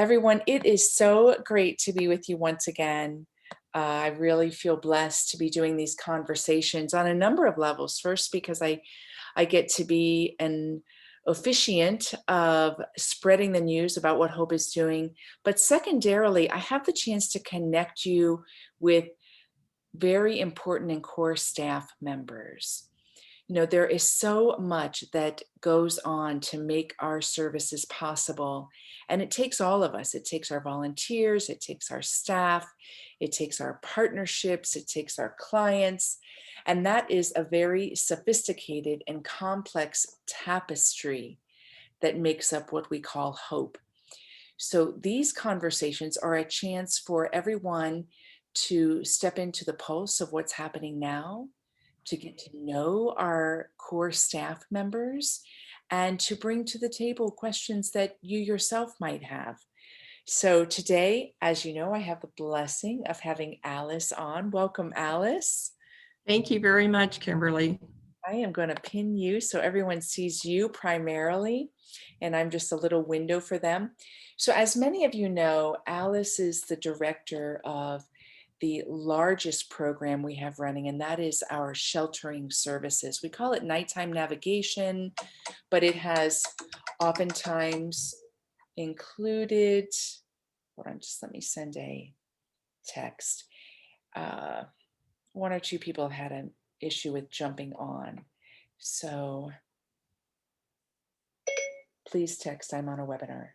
Everyone, it is so great to be with you once again. I really feel blessed to be doing these conversations on a number of levels. First, because I get to be an officiant of spreading the news about what Hope is doing. But secondarily, I have the chance to connect you with very important and core staff members. There is so much that goes on to make our services possible. And it takes all of us. It takes our volunteers, it takes our staff, it takes our partnerships, it takes our clients. And that is a very sophisticated and complex tapestry that makes up what we call hope. So these conversations are a chance for everyone to step into the pulse of what's happening now, to get to know our core staff members, and to bring to the table questions that you yourself might have. So today, as you know, I have the blessing of having Alice on. Welcome, Alice. Thank you very much, Kimberly. I am going to pin you so everyone sees you primarily, and I'm just a little window for them. So as many of you know, Alice is the director of the largest program we have running, and that is our sheltering services. We call it nighttime navigation, but it has oftentimes included, hold on, just let me send a text. One or two people have had an issue with jumping on. So please text, I'm on a webinar.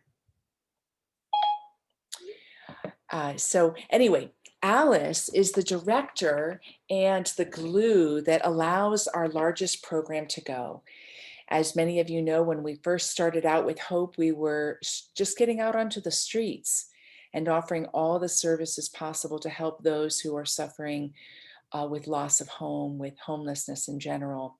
So anyway, Alice is the director and the glue that allows our largest program to go. As many of you know, when we first started out with Hope, we were just getting out onto the streets and offering all the services possible to help those who are suffering with loss of home, with homelessness in general.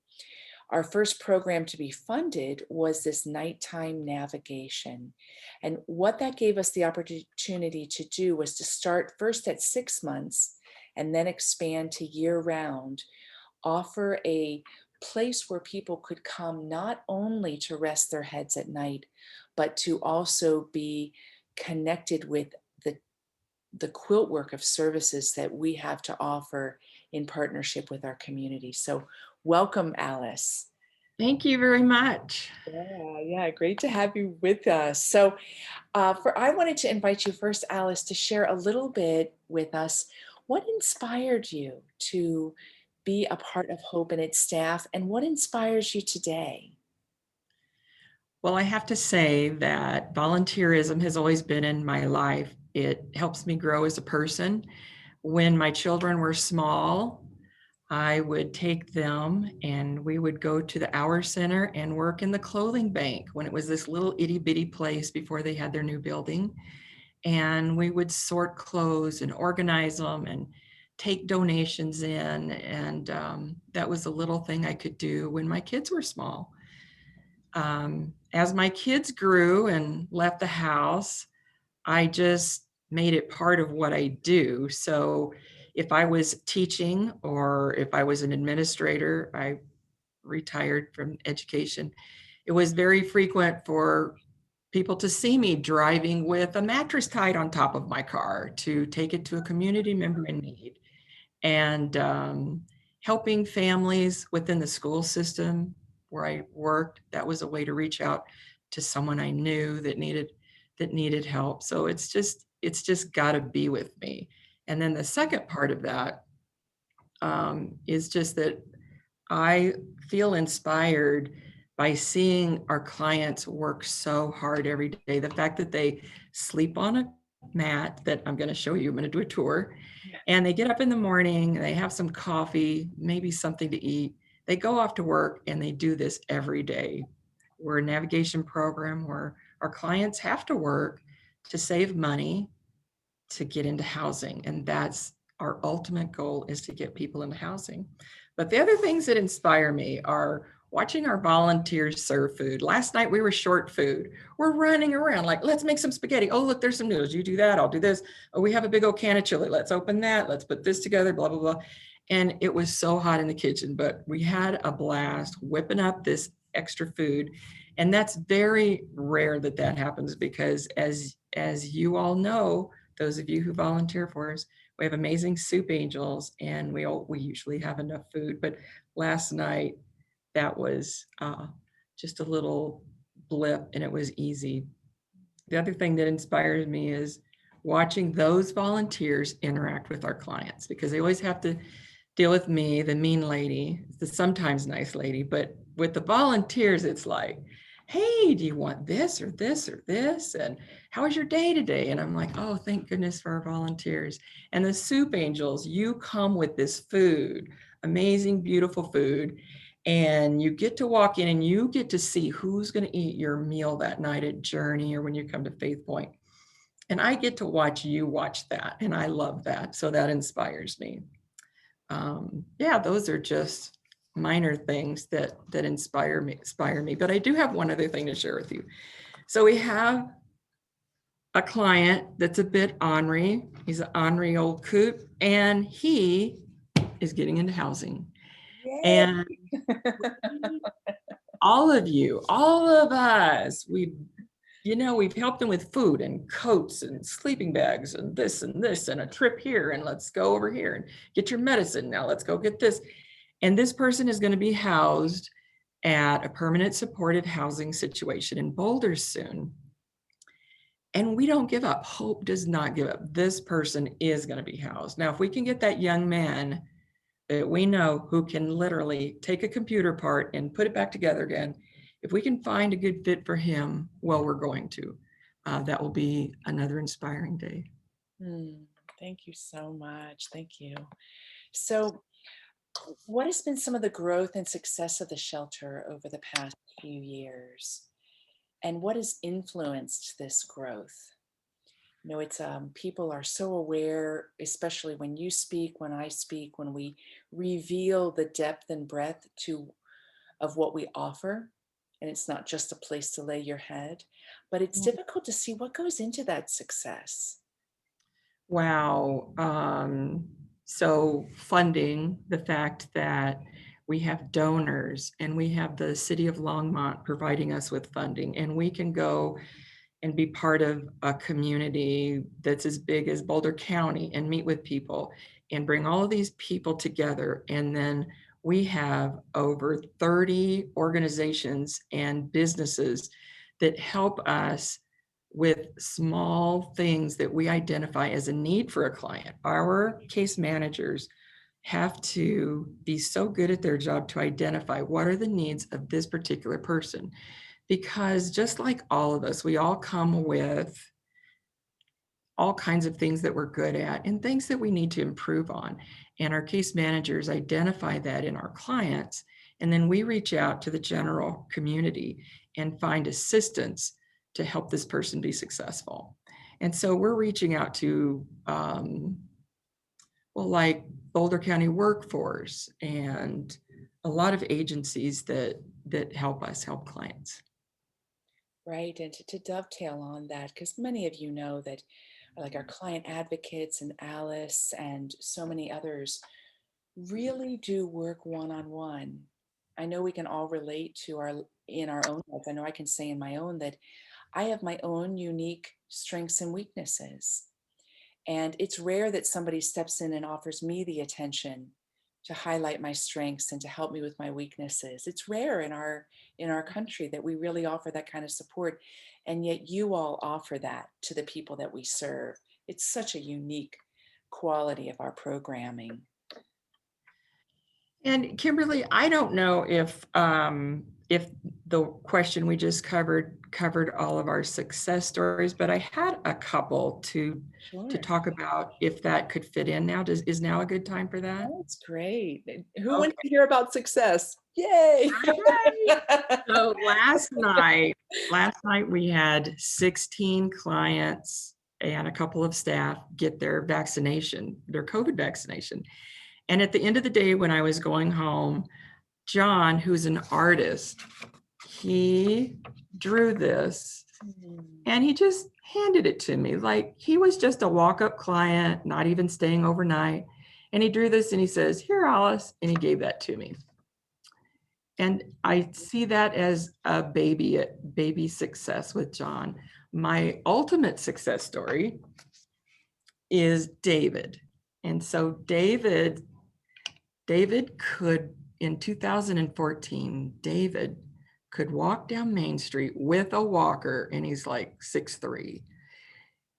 Our first program to be funded was this nighttime navigation. And what that gave us the opportunity to do was to start first at 6 months and then expand to year round, offer a place where people could come not only to rest their heads at night, but to also be connected with the quilt work of services that we have to offer in partnership with our community. So welcome, Alice. Thank you very much. Yeah, great to have you with us. So I wanted to invite you first, Alice, to share a little bit with us. What inspired you to be a part of Hope and its staff, and what inspires you today? Well, I have to say that volunteerism has always been in my life. It helps me grow as a person. When my children were small, I would take them and we would go to the Hour Center and work in the clothing bank when it was this little itty bitty place before they had their new building. And we would sort clothes and organize them and take donations in. And that was a little thing I could do when my kids were small. As my kids grew and left the house, I just made it part of what I do. So if I was teaching or if I was an administrator, I retired from education. It was very frequent for people to see me driving with a mattress tied on top of my car to take it to a community member in need. And helping families within the school system where I worked, that was a way to reach out to someone I knew that needed help. So it's just got to be with me. And then the second part of that is just that I feel inspired by seeing our clients work so hard every day. The fact that they sleep on a mat that I'm going to show you, I'm going to do a tour, and they get up in the morning, they have some coffee, maybe something to eat. They go off to work and they do this every day. We're a navigation program where our clients have to work to save money to get into housing. And that's our ultimate goal, is to get people into housing. But the other things that inspire me are watching our volunteers serve food. Last night we were short food. We're running around like, let's make some spaghetti. Oh, look, there's some noodles. You do that, I'll do this. Oh, we have a big old can of chili. Let's open that. Let's put this together, blah, blah, blah. And it was so hot in the kitchen, but we had a blast whipping up this extra food. And that's very rare that that happens because as you all know, those of you who volunteer for us, we have amazing soup angels and we usually have enough food. But last night that was just a little blip and it was easy. The other thing that inspires me is watching those volunteers interact with our clients because they always have to deal with me, the mean lady, the sometimes nice lady, but with the volunteers, it's like, hey, do you want this or this or this? And how was your day today? And I'm like, oh, thank goodness for our volunteers. And the soup angels, you come with this food, amazing, beautiful food. And you get to walk in and you get to see who's going to eat your meal that night at Journey or when you come to Faith Point. And I get to watch you watch that. And I love that. So that inspires me. Yeah, those are just minor things that inspire me. But I do have one other thing to share with you. So we have a client that's a bit ornery. He's an ornery old coot, and he is getting into housing. Yay. And all of you, all of us, we've helped him with food and coats and sleeping bags and this and a trip here and let's go over here and get your medicine. Now let's go get this. And this person is going to be housed at a permanent supportive housing situation in Boulder soon. And we don't give up. Hope does not give up. This person is going to be housed. Now, if we can get that young man that we know who can literally take a computer part and put it back together again, if we can find a good fit for him, well, we're going to. That will be another inspiring day. Thank you so much. Thank you. So, what has been some of the growth and success of the shelter over the past few years? And what has influenced this growth? It's people are so aware, especially when you speak, when I speak, when we reveal the depth and breadth of what we offer. And it's not just a place to lay your head, but it's difficult to see what goes into that success. Wow. So funding, the fact that we have donors and we have the city of Longmont providing us with funding, and we can go and be part of a community that's as big as Boulder County and meet with people and bring all of these people together. And then we have over 30 organizations and businesses that help us with small things that we identify as a need for a client. Our case managers have to be so good at their job to identify what are the needs of this particular person. Because just like all of us, we all come with all kinds of things that we're good at and things that we need to improve on. And our case managers identify that in our clients. And then we reach out to the general community and find assistance to help this person be successful. And so we're reaching out to, like Boulder County Workforce and a lot of agencies that help us help clients. Right. And to dovetail on that, because many of you know that like our client advocates and Alice and so many others really do work one-on-one. I know we can all relate to in our own life. I know I can say in my own that I have my own unique strengths and weaknesses. And it's rare that somebody steps in and offers me the attention to highlight my strengths and to help me with my weaknesses. It's rare in our country that we really offer that kind of support. And yet you all offer that to the people that we serve. It's such a unique quality of our programming. And Kimberly, I don't know if the question we just covered all of our success stories, but I had a couple to Sure. talk about if that could fit in now. Is now a good time for that? That's great. Who wants to Okay. hear about success? Yay. So last night we had 16 clients and a couple of staff get their vaccination, their COVID vaccination. And at the end of the day, when I was going home, John, who's an artist, he drew this and he just handed it to me. Like he was just a walk-up client, not even staying overnight. And he drew this and he says, "Here, Alice," and he gave that to me. And I see that as a baby success with John. My ultimate success story is David. And so David could, in 2014, David could walk down Main Street with a walker, and he's like 6'3".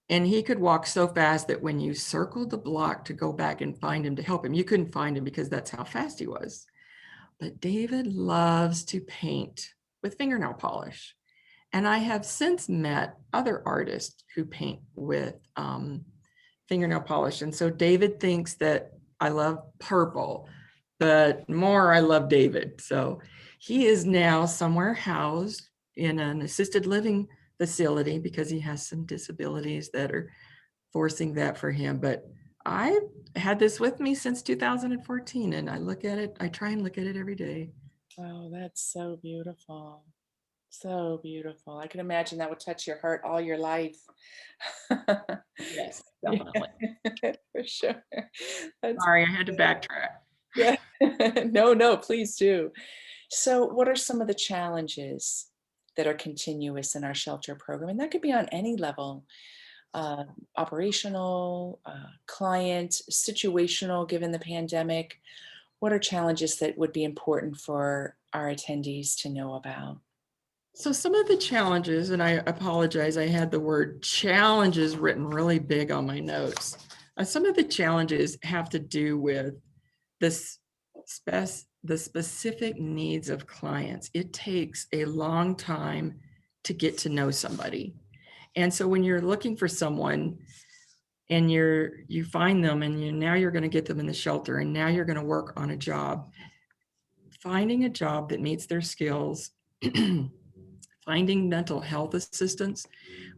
And he could walk so fast that when you circled the block to go back and find him to help him, you couldn't find him because that's how fast he was. But David loves to paint with fingernail polish. And I have since met other artists who paint with fingernail polish. And so David thinks that I love purple, but more I love David. So he is now somewhere housed in an assisted living facility because he has some disabilities that are forcing that for him. But I had this with me since 2014, and I look at it, I try and look at it every day. Oh, that's so beautiful. So beautiful. I can imagine that would touch your heart all your life. Yes, Yeah, definitely. for sure. That's Sorry, I had to backtrack. yeah. No, no, please do. So, what are some of the challenges that are continuous in our shelter program? And that could be on any level, uh, operational, client, situational, given the pandemic. What are challenges that would be important for our attendees to know about? So some of the challenges, and I apologize, I had the word challenges written really big on my notes. Some of the challenges have to do with this the specific needs of clients. It takes a long time to get to know somebody. And so when you're looking for someone and you find them and now you're going to get them in the shelter and now you're going to work on a job, finding a job that meets their skills, finding mental health assistance.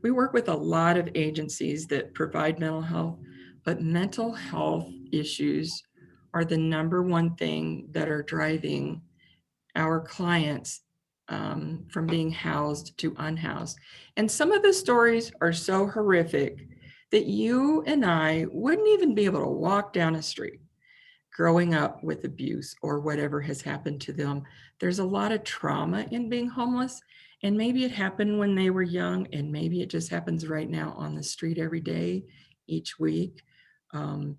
We work with a lot of agencies that provide mental health, but mental health issues are the number one thing that are driving our clients from being housed to unhoused. And some of the stories are so horrific that you and I wouldn't even be able to walk down a street growing up with abuse or whatever has happened to them. There's a lot of trauma in being homeless. And maybe it happened when they were young, and maybe it just happens right now on the street every day, each week. Um,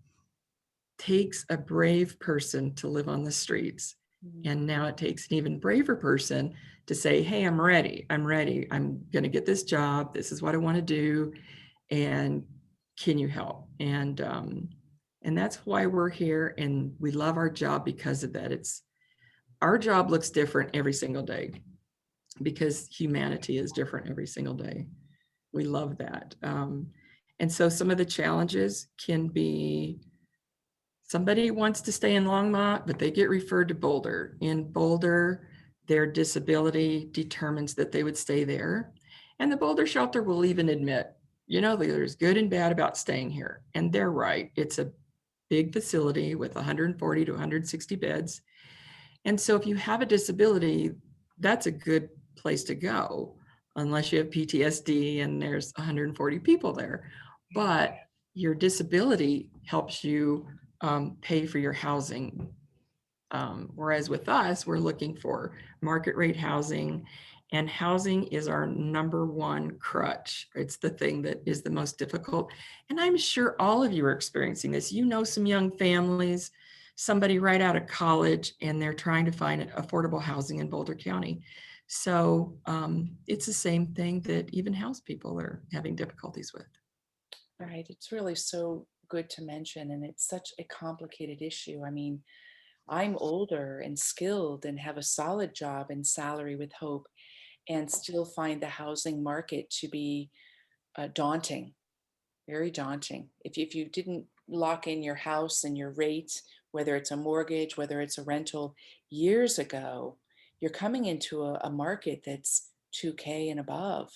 Takes a brave person to live on the streets. Mm. And now it takes an even braver person to say, hey, I'm ready. I'm ready. I'm going to get this job. This is what I want to do. And can you help? And that's why we're here. And we love our job because of that. Our job looks different every single day because humanity is different every single day. We love that. And so some of the challenges can be somebody wants to stay in Longmont, but they get referred to Boulder. In Boulder, their disability determines that they would stay there. And the Boulder shelter will even admit, there's good and bad about staying here. And they're right. It's a big facility with 140 to 160 beds. And so if you have a disability, that's a good place to go, unless you have PTSD and there's 140 people there. But your disability helps you pay for your housing. Whereas with us, we're looking for market rate housing, and housing is our number one crutch. It's the thing that is the most difficult. And I'm sure all of you are experiencing this. Some young families, somebody right out of college, and they're trying to find affordable housing in Boulder County. So it's the same thing that even house people are having difficulties with. Right. It's really so good to mention, and it's such a complicated issue. I mean, I'm older and skilled and have a solid job and salary with hope, and still find the housing market to be daunting, very daunting. If you didn't lock in your house and your rate, whether it's a mortgage, whether it's a rental, years ago, you're coming into a market that's 2K and above.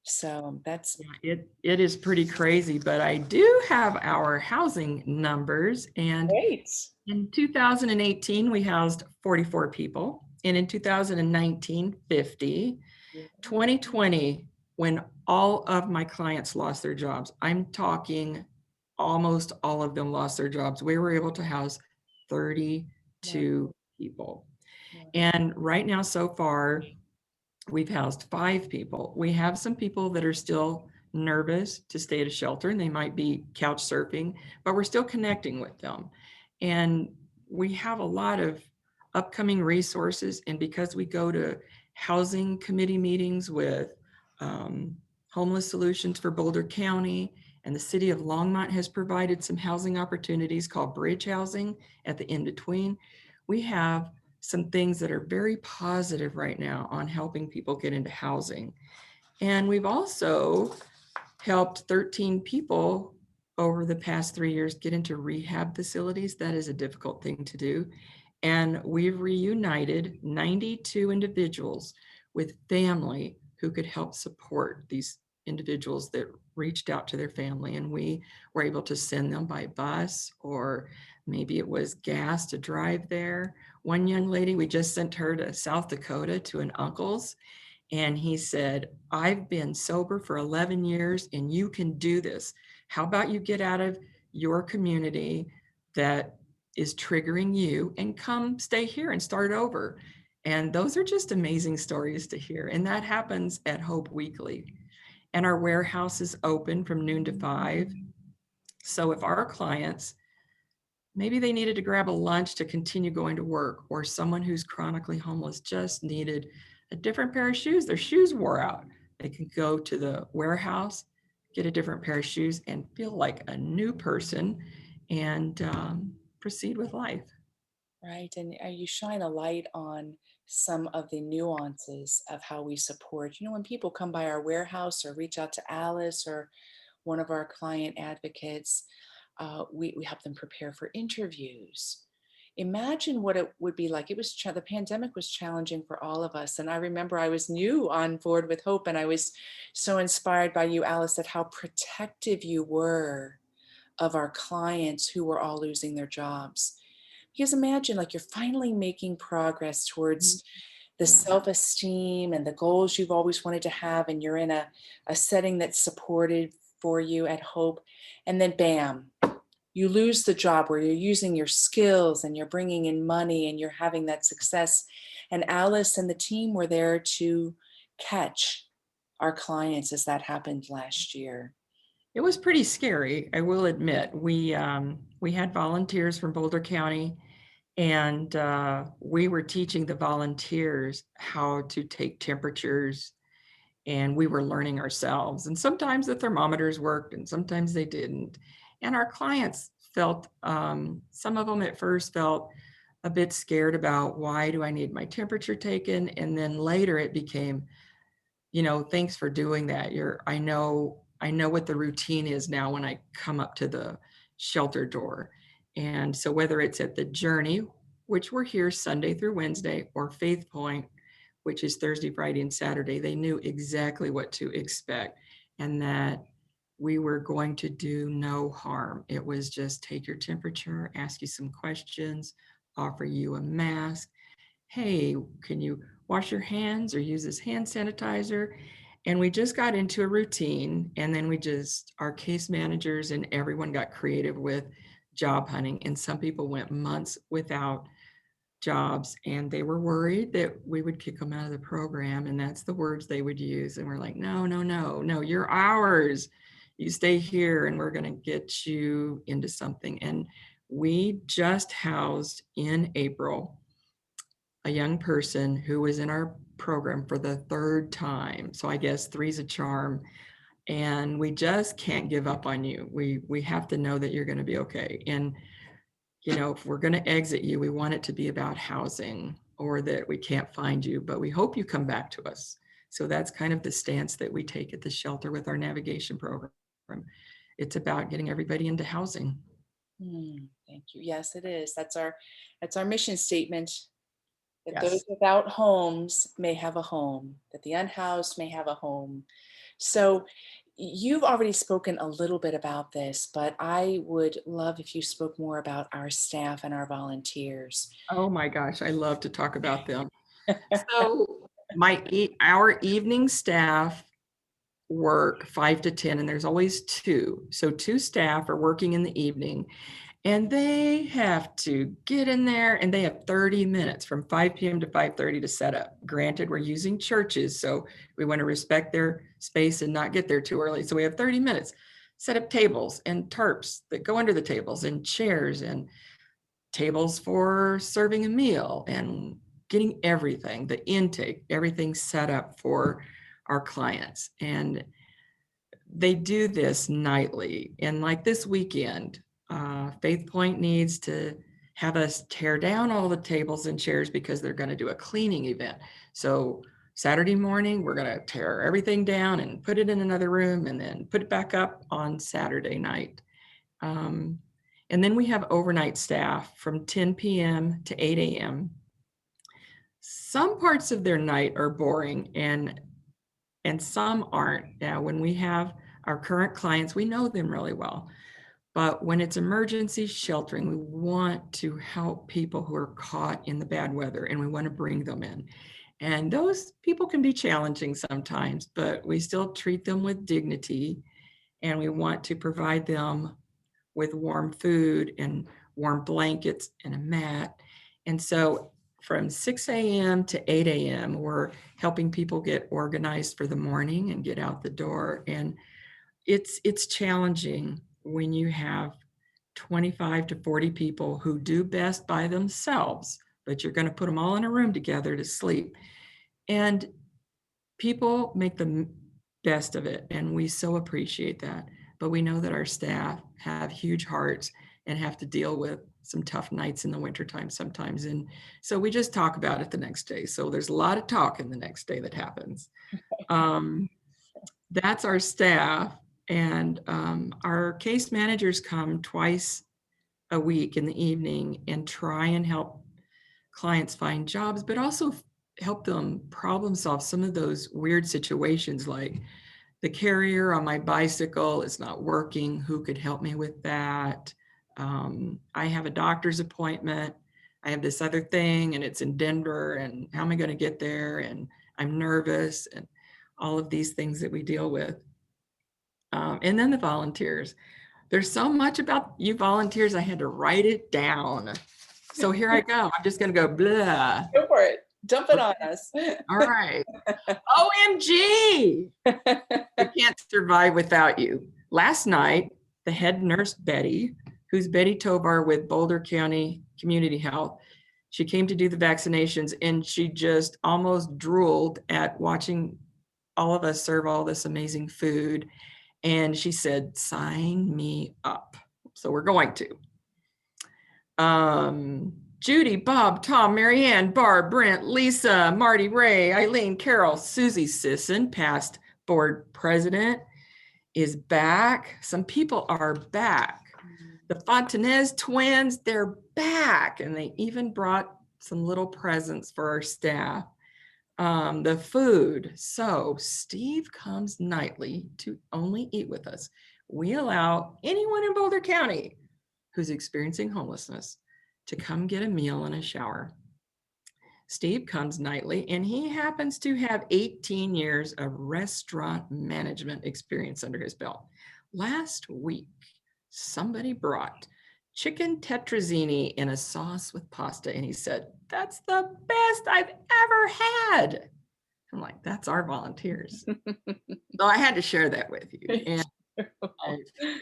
So that's Yeah, it is pretty crazy, but I do have our housing numbers. And great. in 2018, we housed 44 people. And in 2019, 50. Yeah. 2020, when all of my clients lost their jobs, I'm talking almost all of them lost their jobs, we were able to house Wow. 32 people. Yeah. And right now, so far, we've housed 5 people. We have some people that are still nervous to stay at a shelter, and they might be couch surfing, but we're still connecting with them. And we have a lot of upcoming resources, and because we go to housing committee meetings with um, Homeless Solutions for Boulder County, and the city of Longmont has provided some housing opportunities called bridge housing at the in-between. We have some things that are very positive right now on helping people get into housing. And we've also helped 13 people over the past 3 years get into rehab facilities. That is a difficult thing to do. And we've reunited 92 individuals with family who could help support these individuals that reached out to their family. And we were able to send them by bus, or maybe it was gas to drive there. One young lady, we just sent her to South Dakota to an uncle's, and he said, I've been sober for 11 years and you can do this. How about you get out of your community that is triggering you and come stay here and start over? And those are just amazing stories to hear. And that happens at Hope Weekly. And our warehouse is open from noon to 5. So if our clients, maybe they needed to grab a lunch to continue going to work, or someone who's chronically homeless just needed a different pair of shoes. Their shoes wore out. They can go to the warehouse, get a different pair of shoes, and feel like a new person and proceed with life. Right. And you shine a light on some of the nuances of how we support. When people come by our warehouse or reach out to Alice or one of our client advocates, we help them prepare for interviews. Imagine what it would be like. The pandemic was challenging for all of us. And I remember I was new on board with Hope, and I was so inspired by you, Alice, at how protective you were of our clients who were all losing their jobs. Because imagine, like, you're finally making progress Mhm. towards the Yeah. self-esteem and the goals you've always wanted to have, and you're in a setting that's supported for you at Hope, and then bam, you lose the job where you're using your skills and you're bringing in money and you're having that success. And Alice and the team were there to catch our clients as that happened last year. It was pretty scary, I will admit. We had volunteers from Boulder County, and we were teaching the volunteers how to take temperatures, and we were learning ourselves. And sometimes the thermometers worked and sometimes they didn't. And our clients felt, some of them at first felt a bit scared about, why do I need my temperature taken? And then later it became, thanks for doing that. I know what the routine is now when I come up to the shelter door. And so whether it's at the Journey, which we're here Sunday through Wednesday, or Faith Point, which is Thursday, Friday, and Saturday, they knew exactly what to expect, and that we were going to do no harm. It was just take your temperature, ask you some questions, offer you a mask. Hey, can you wash your hands or use this hand sanitizer? And we just got into a routine. And then our case managers and everyone got creative with job hunting. And some people went months without jobs, and they were worried that we would kick them out of the program. And that's the words they would use. And we're like, no, no, no, no, you're ours. You stay here and we're going to get you into something. And we just housed in April a young person who was in our program for the third time. So I guess three's a charm. And we just can't give up on you. We have to know that you're going to be okay. And if we're going to exit you, we want it to be about housing, or that we can't find you, but we hope you come back to us. So that's kind of the stance that we take at the shelter with our navigation program. It's about getting everybody into housing. Thank you. Yes, it is. That's our mission statement. That those Yes. without homes may have a home, that the unhoused may have a home. So you've already spoken a little bit about this, but I would love if you spoke more about our staff and our volunteers. Oh my gosh, I love to talk about them. So our evening staff work 5 to 10, and there's always two. So two staff are working in the evening, And they have to get in there, and they have 30 minutes from 5 p.m. to 5:30 to set up. Granted, we're using churches, so we want to respect their space and not get there too early. So we have 30 minutes. Set up tables and tarps that go under the tables, and chairs and tables for serving a meal, and getting everything, the intake, everything set up for our clients. And they do this nightly. And like this weekend, Faith Point needs to have us tear down all the tables and chairs because they're going to do a cleaning event. So Saturday morning, we're going to tear everything down and put it in another room, and then put it back up on Saturday night. Um, and then we have overnight staff from 10 p.m. to 8 a.m. Some parts of their night are boring, and some aren't. Now, when we have our current clients, we know them really well. But when it's emergency sheltering, we want to help people who are caught in the bad weather, and we want to bring them in. And those people can be challenging sometimes, but we still treat them with dignity, and we want to provide them with warm food and warm blankets and a mat. And so from 6 a.m. to 8 a.m., we're helping people get organized for the morning and get out the door. And it's challenging when you have 25 to 40 people who do best by themselves, but you're going to put them all in a room together to sleep. And people make the best of it, and we so appreciate that. But we know that our staff have huge hearts and have to deal with some tough nights in the wintertime sometimes. And so we just talk about it the next day. So there's a lot of talk in the next day that happens. Um, that's our staff. And our case managers come twice a week in the evening and try and help clients find jobs, but also help them problem solve some of those weird situations, like the carrier on my bicycle is not working. Who could help me with that? I have a doctor's appointment. I have this other thing, and it's in Denver, and how am I going to get there? And I'm nervous, and all of these things that we deal with. And then the volunteers. There's so much about you volunteers, I had to write it down. So here I go. I'm just going to go blah. Go for it. Dump it on Okay. us. All right. OMG. We can't survive without you. Last night, the head nurse, Betty, who's Betty Tovar with Boulder County Community Health, she came to do the vaccinations, and she just almost drooled at watching all of us serve all this amazing food. And she said, sign me up. So we're going to. Judy, Bob, Tom, Marianne, Barb, Brent, Lisa, Marty, Ray, Eileen, Carol, Susie Sisson, past board president, is back. Some people are back. The Fontanez twins, they're back. And they even brought some little presents for our staff. The food. So Steve comes nightly to only eat with us. We allow anyone in Boulder County who's experiencing homelessness to come get a meal and a shower. Steve comes nightly, and he happens to have 18 years of restaurant management experience under his belt. Last week, somebody brought chicken tetrazzini in a sauce with pasta, and he said, that's the best I've ever had. I'm like, that's our volunteers. So I had to share that with you.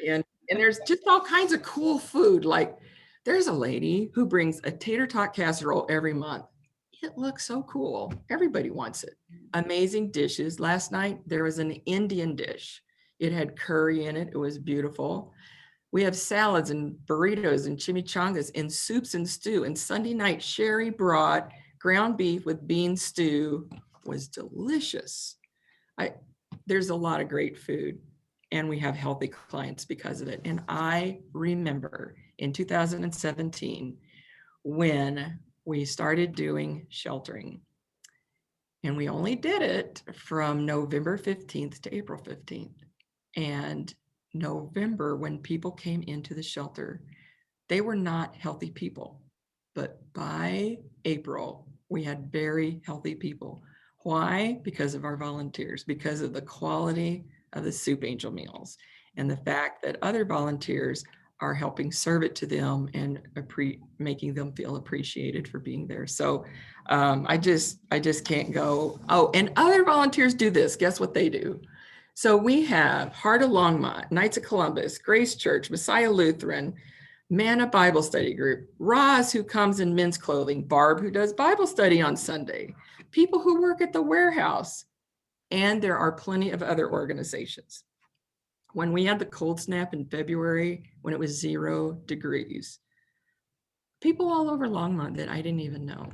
And there's just all kinds of cool food. Like, there's a lady who brings a tater tot casserole every month. It looks so cool. Everybody wants it. Amazing dishes. Last night, there was an Indian dish. It had curry in it. It was beautiful. We have salads and burritos and chimichangas and soups and stew. And Sunday night, Sherry brought ground beef with bean stew. Was delicious. There's a lot of great food, and we have healthy clients because of it. And I remember in 2017 when we started doing sheltering, and we only did it from November 15th to April 15th. And November, when people came into the shelter, they were not healthy people. But by April, we had very healthy people. Why? Because of our volunteers, because of the quality of the Soup Angel meals, and the fact that other volunteers are helping serve it to them and making them feel appreciated for being there. So I just can't go. Oh, and other volunteers do this. Guess what they do? So we have Heart of Longmont, Knights of Columbus, Grace Church, Messiah Lutheran, Manna Bible Study Group, Roz, who comes in men's clothing, Barb, who does Bible study on Sunday, people who work at the warehouse, and there are plenty of other organizations. When we had the cold snap in February, when it was 0 degrees, people all over Longmont that I didn't even know,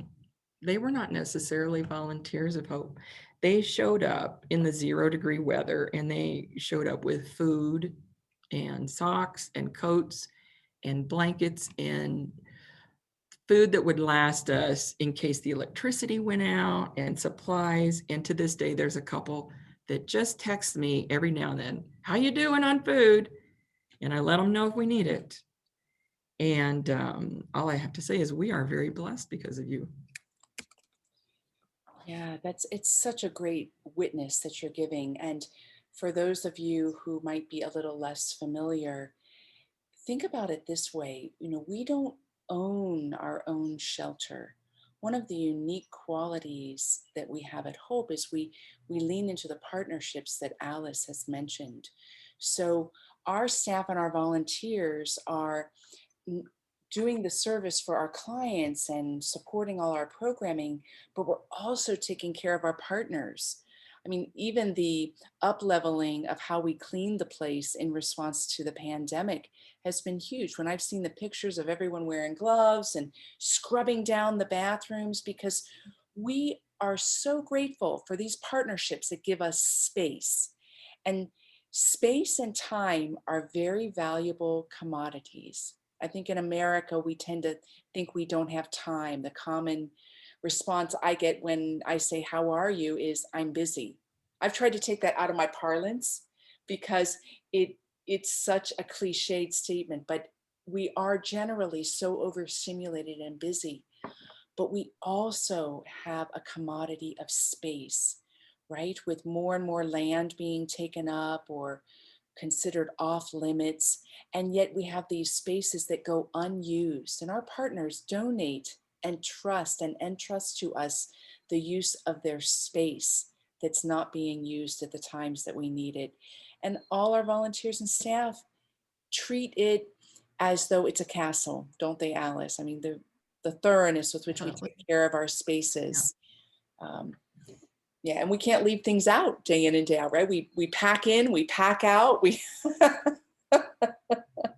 they were not necessarily volunteers of hope. They showed up in the 0 degree weather, and they showed up with food and socks and coats and blankets and food that would last us in case the electricity went out, and supplies. And to this day, there's a couple that just text me every now and then, how you doing on food? And I let them know if we need it. And all I have to say is we are very blessed because of you. Yeah, it's such a great witness that you're giving. And for those of you who might be a little less familiar, think about it this way. We don't own our own shelter. One of the unique qualities that we have at Hope is we lean into the partnerships that Alice has mentioned. So our staff and our volunteers are doing the service for our clients and supporting all our programming, but we're also taking care of our partners. I mean, even the up leveling of how we clean the place in response to the pandemic has been huge. When I've seen the pictures of everyone wearing gloves and scrubbing down the bathrooms, because we are so grateful for these partnerships that give us space. And space and time are very valuable commodities. I think in America, we tend to think we don't have time. The common response I get when I say, "How are you?" is, "I'm busy." I've tried to take that out of my parlance because it's such a cliched statement, but we are generally so overstimulated and busy. But we also have a commodity of space, right? With more and more land being taken up or considered off limits. And yet we have these spaces that go unused, and our partners donate and entrust to us the use of their space that's not being used at the times that we need it. And all our volunteers and staff treat it as though it's a castle, don't they, Alice? I mean, the thoroughness with which we take Definitely. care of our Yeah. spaces. Yeah, and we can't leave things out day in and day out, right? We pack in, we pack out, we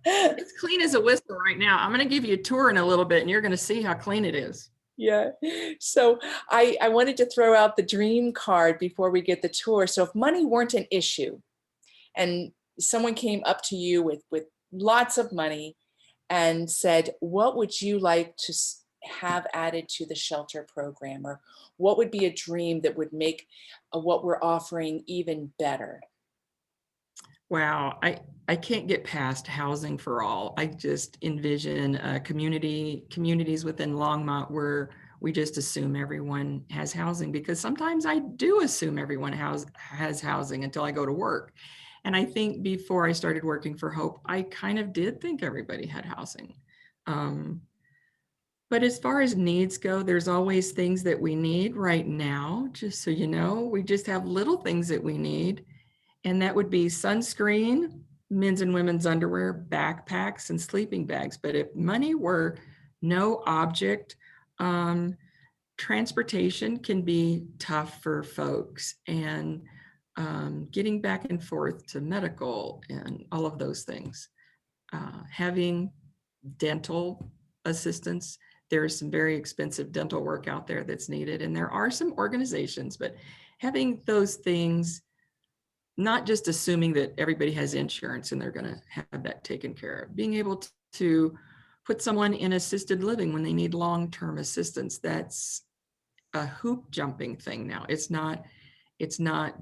It's clean as a whistle right now. I'm going to give you a tour in a little bit, and you're going to see how clean it is. yeah. So I wanted to throw out the dream card before we get the tour. So if money weren't an issue and someone came up to you with lots of money and said, what would you like to have added to the shelter program? Or what would be a dream that would make what we're offering even better? Wow, I can't get past housing for all. I just envision communities within Longmont where we just assume everyone has housing, because sometimes I do assume everyone has housing until I go to work. And I think before I started working for Hope, I kind of did think everybody had housing. Um, but as far as needs go, there's always things that we need right now, just so you know. We just have little things that we need, and that would be sunscreen, men's and women's underwear, backpacks, and sleeping bags. But if money were no object, um, transportation can be tough for folks, and getting back and forth to medical and all of those things. Having dental assistance. There is some very expensive dental work out there that's needed, and there are some organizations, but having those things, not just assuming that everybody has insurance and they're going to have that taken care of, being able to put someone in assisted living when they need long-term assistance. That's a hoop jumping thing now. It's not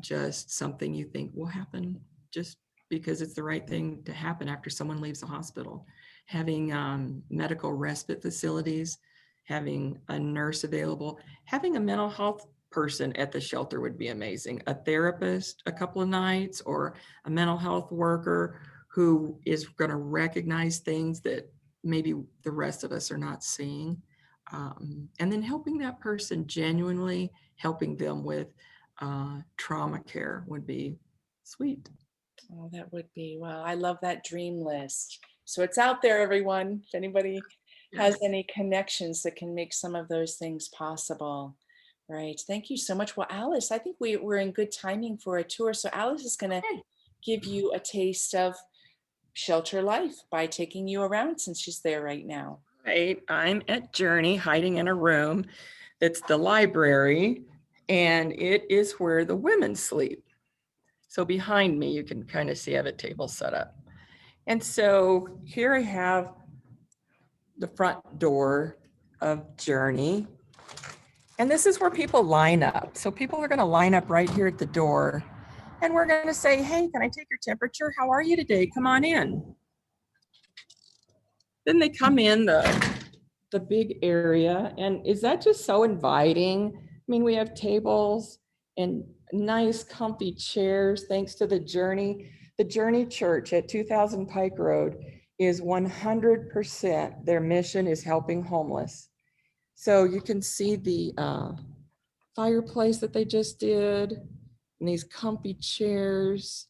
just something you think will happen just because it's the right thing to happen after someone leaves the hospital. Having medical respite facilities, having a nurse available, having a mental health person at the shelter would be amazing. A therapist a couple of nights, or a mental health worker who is going to recognize things that maybe the rest of us are not seeing. And then helping that person, genuinely helping them with trauma care would be sweet. Oh, that would be, well, I love that dream list. So it's out there, everyone. If anybody has Yes. any connections that can make some of those things possible. Right. Thank you so much. Well, Alice, I think we're in good timing for a tour. So Alice is going to Okay. give you a taste of shelter life by taking you around since she's there right now. Right. I'm at Journey, hiding in a room that's the library, and it is where the women sleep. So behind me, you can kind of see I have a table set up. And so here I have the front door of Journey. And this is where people line up. So people are going to line up right here at the door. And we're going to say, hey, can I take your temperature? How are you today? Come on in. Then they come in the big area. And is that just so inviting? I mean, we have tables and nice comfy chairs thanks to the Journey. The Journey Church at 2000 Pike Road is 100%, their mission is helping homeless. So you can see the fireplace that they just did and these comfy chairs.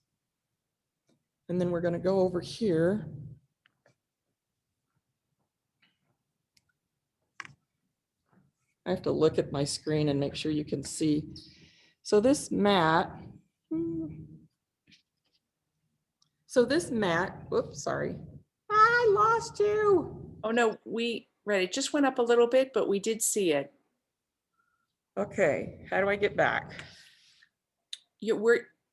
And then we're going to go over here. I have to look at my screen and make sure you can see. So this mat, whoops, sorry. I lost you. Oh, no, right. It just went up a little bit, but we did see it. Okay, how do I get back?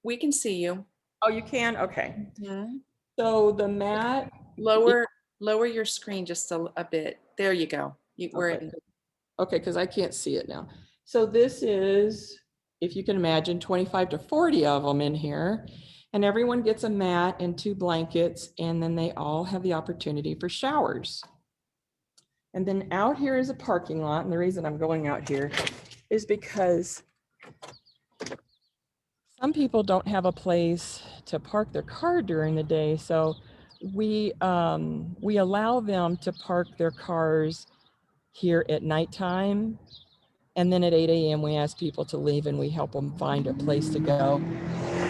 We can see you. Oh, you can? Okay. Mhm. So the mat, Lower your screen just a bit. There you go. We're okay, in. okay, because I can't see it now. So this is, if you can imagine, 25 to 40 of them in here. And everyone gets a mat and 2 blankets, and then they all have the opportunity for showers. And then out here is a parking lot. And the reason I'm going out here is because some people don't have a place to park their car during the day. So we allow them to park their cars here at nighttime. And then at 8 a.m. we ask people to leave and we help them find a place to go.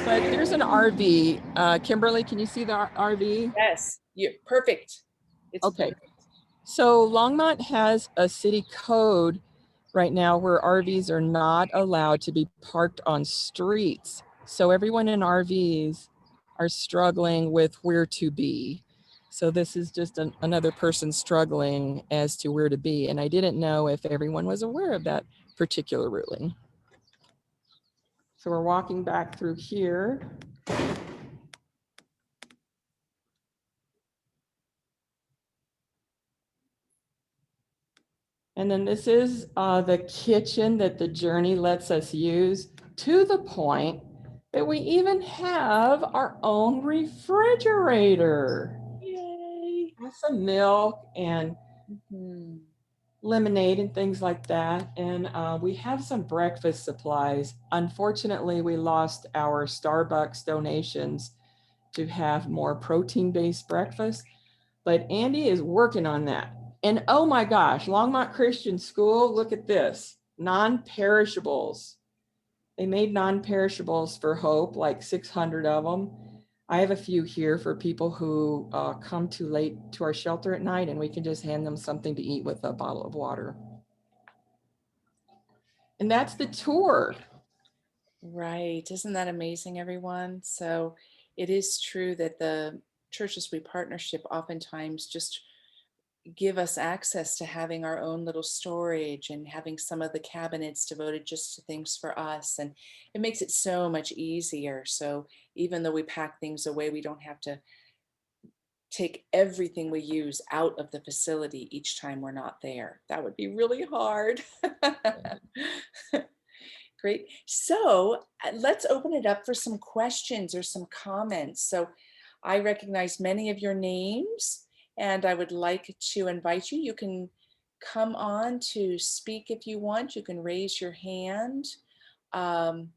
But there's an RV. Kimberly, can you see the RV? Yes, you're perfect. It's Okay. So Longmont has a city code right now where RVs are not allowed to be parked on streets. So everyone in RVs are struggling with where to be. So this is just another person struggling as to where to be. And I didn't know if everyone was aware of that particular ruling. So we're walking back through here. And then this is the kitchen that the Journey lets us use, to the point that we even have our own refrigerator. Yay. Have some milk and Mhm. lemonade and things like that. And we have some breakfast supplies. Unfortunately, we lost our Starbucks donations to have more protein-based breakfast, but Andy is working on that. And oh my gosh, Longmont Christian School, look at this, non-perishables. They made non-perishables for Hope, like 600 of them. I have a few here for people who come too late to our shelter at night, and we can just hand them something to eat with a bottle of water. And that's the tour. Right. Isn't that amazing, everyone? So it is true that the churches we partnership oftentimes just give us access to having our own little storage and having some of the cabinets devoted just to things for us. And it makes it so much easier. So even though we pack things away, we don't have to take everything we use out of the facility each time we're not there. That would be really hard. Great. So let's open it up for some questions or some comments. So I recognize many of your names and I would like to invite you. You can come on to speak if you want. You can raise your hand. Um,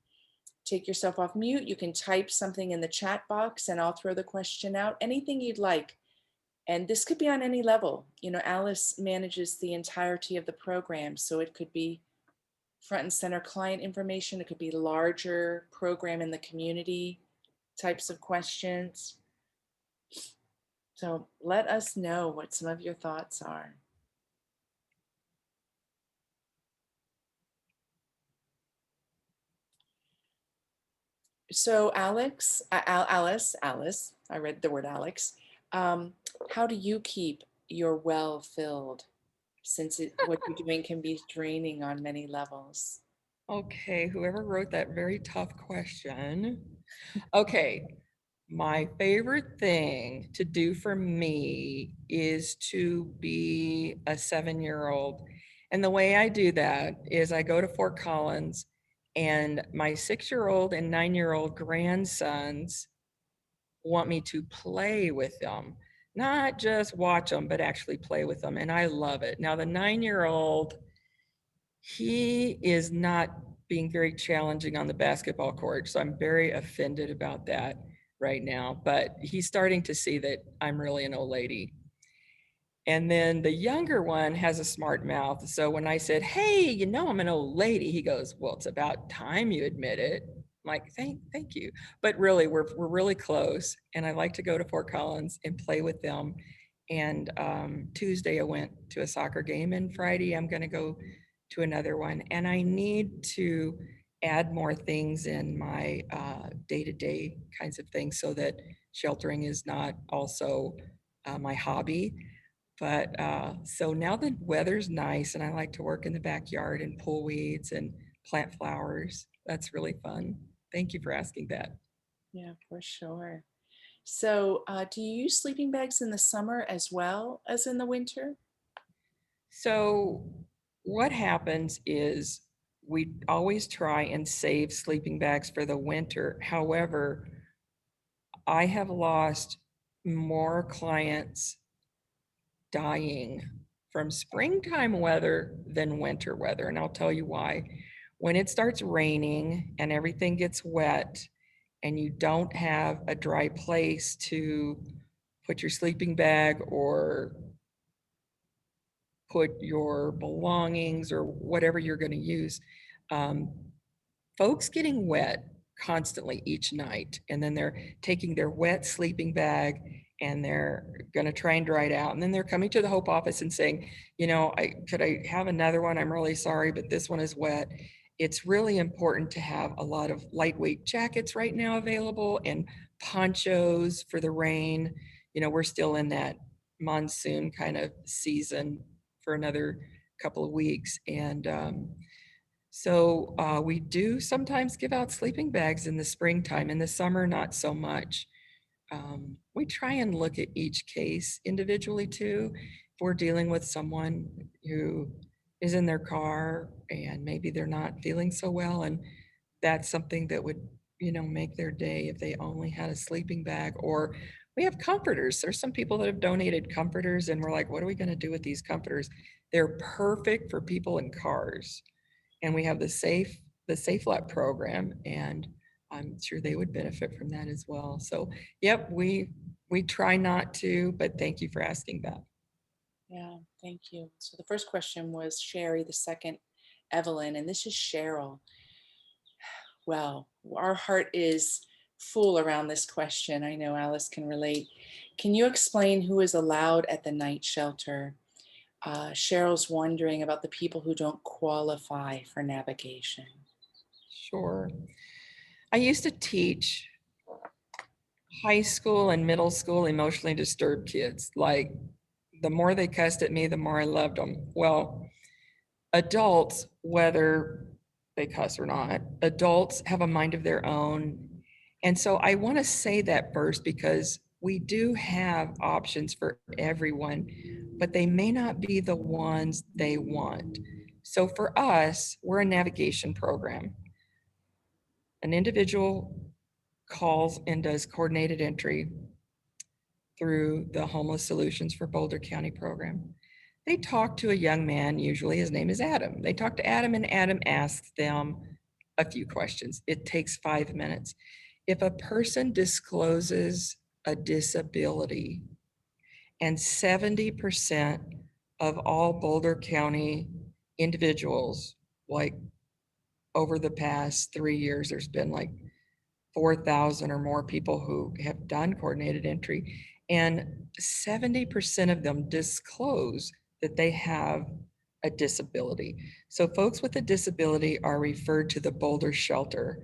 take yourself off mute. You can type something in the chat box and I'll throw the question out. Anything you'd like. And this could be on any level. You know, Alice manages the entirety of the program. So it could be front and center client information. It could be larger program in the community types of questions. So let us know what some of your thoughts are. So Alice, I read the word Alex. How do you keep your well filled since what you're doing can be draining on many levels? Okay, whoever wrote that very tough question. Okay, my favorite thing to do for me is to be a 7-year-old. And the way I do that is I go to Fort Collins and my 6-year-old and 9-year-old grandsons want me to play with them, not just watch them, but actually play with them. And I love it. Now, the 9-year-old, he is not being very challenging on the basketball court. So I'm very offended about that right now. But he's starting to see that I'm really an old lady. And then the younger one has a smart mouth. So when I said, "Hey, you know I'm an old lady," he goes, "Well, it's about time you admit it." I'm like, thank you. But really, we're really close. And I like to go to Fort Collins and play with them. And Tuesday I went to a soccer game, and Friday I'm going to go to another one. And I need to add more things in my day-to-day kinds of things so that sheltering is not also my hobby. But so now the weather's nice and I like to work in the backyard and pull weeds and plant flowers. That's really fun. Thank you for asking that. Yeah, for sure. So, do you use sleeping bags in the summer as well as in the winter? So what happens is we always try and save sleeping bags for the winter. However, I have lost more clients dying from springtime weather than winter weather. And I'll tell you why. When it starts raining and everything gets wet and you don't have a dry place to put your sleeping bag or put your belongings or whatever you're going to use, um, folks getting wet constantly each night, and then they're taking their wet sleeping bag and they're going to try and dry it out, and then they're coming to the Hope office and saying, you know, I have another one, I'm really sorry, but this one is wet. It's really important to have a lot of lightweight jackets right now available and ponchos for the rain. You know, we're still in that monsoon kind of season for another couple of weeks, and so we do sometimes give out sleeping bags in the springtime. In the summer, not so much. We try and look at each case individually too. If we're dealing with someone who is in their car and maybe they're not feeling so well, and that's something that would, you know, make their day if they only had a sleeping bag. Or we have comforters. There's some people that have donated comforters, and we're like, what are we going to do with these comforters? They're perfect for people in cars, and we have the Safe Lab program, and I'm sure they would benefit from that as well. So, yep, we try not to, but thank you for asking that. Yeah, thank you. So the first question was Sherry, the second Evelyn, and this is Cheryl. Well, our heart is full around this question. I know Alice can relate. Can you explain who is allowed at the night shelter? Cheryl's wondering about the people who don't qualify for navigation. Sure. I used to teach high school and middle school emotionally disturbed kids. Like, the more they cussed at me, the more I loved them. Well, adults, whether they cuss or not, adults have a mind of their own. And so I want to say that first because we do have options for everyone, but they may not be the ones they want. So for us, we're a navigation program. An individual calls and does coordinated entry through the Homeless Solutions for Boulder County program. They talk to a young man, usually his name is Adam. They talk to Adam, and Adam asks them, a few questions. It takes 5 minutes. If a person discloses a disability, and 70% of all Boulder County individuals, like over the past 3 years, there's been like 4,000 or more people who have done coordinated entry, and 70% of them disclose that they have a disability. So folks with a disability are referred to the Boulder shelter.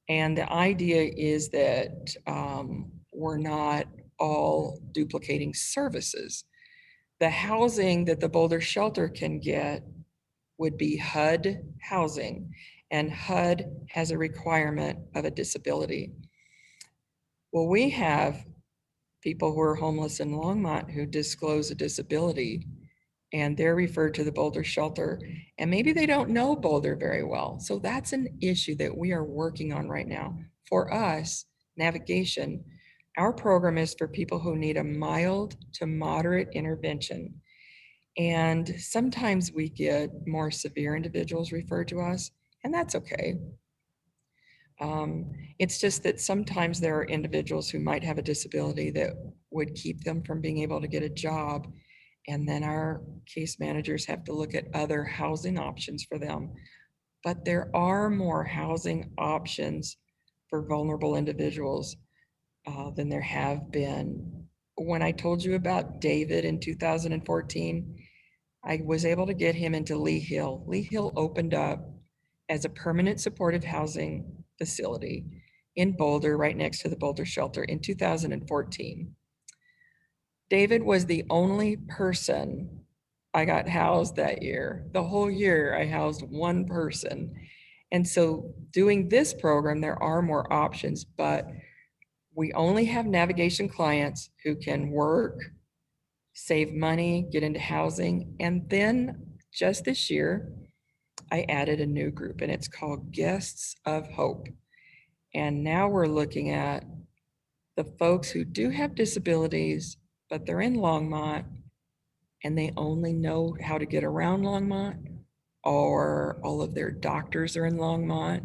And the idea is that we're not all duplicating services. The housing that the Boulder shelter can get would be HUD housing, and HUD has a requirement of a disability. Well, we have people who are homeless in Longmont who disclose a disability, and they're referred to the Boulder shelter, and maybe they don't know Boulder very well. So that's an issue that we are working on right now. For us, navigation, our program is for people who need a mild to moderate intervention. And sometimes we get more severe individuals referred to us, and that's okay. It's just that sometimes there are individuals who might have a disability that would keep them from being able to get a job. And then our case managers have to look at other housing options for them. But there are more housing options for vulnerable individuals than there have been. When I told you about David in 2014, I was able to get him into Lee Hill. Lee Hill opened up as a permanent supportive housing facility in Boulder, right next to the Boulder shelter in 2014. David was the only person I got housed that year. The whole year I housed one person. And so doing this program, there are more options, but we only have navigation clients who can work, save money, get into housing. And then just this year, I added a new group, and it's called Guests of Hope. And now we're looking at the folks who do have disabilities, but they're in Longmont and they only know how to get around Longmont, or all of their doctors are in Longmont.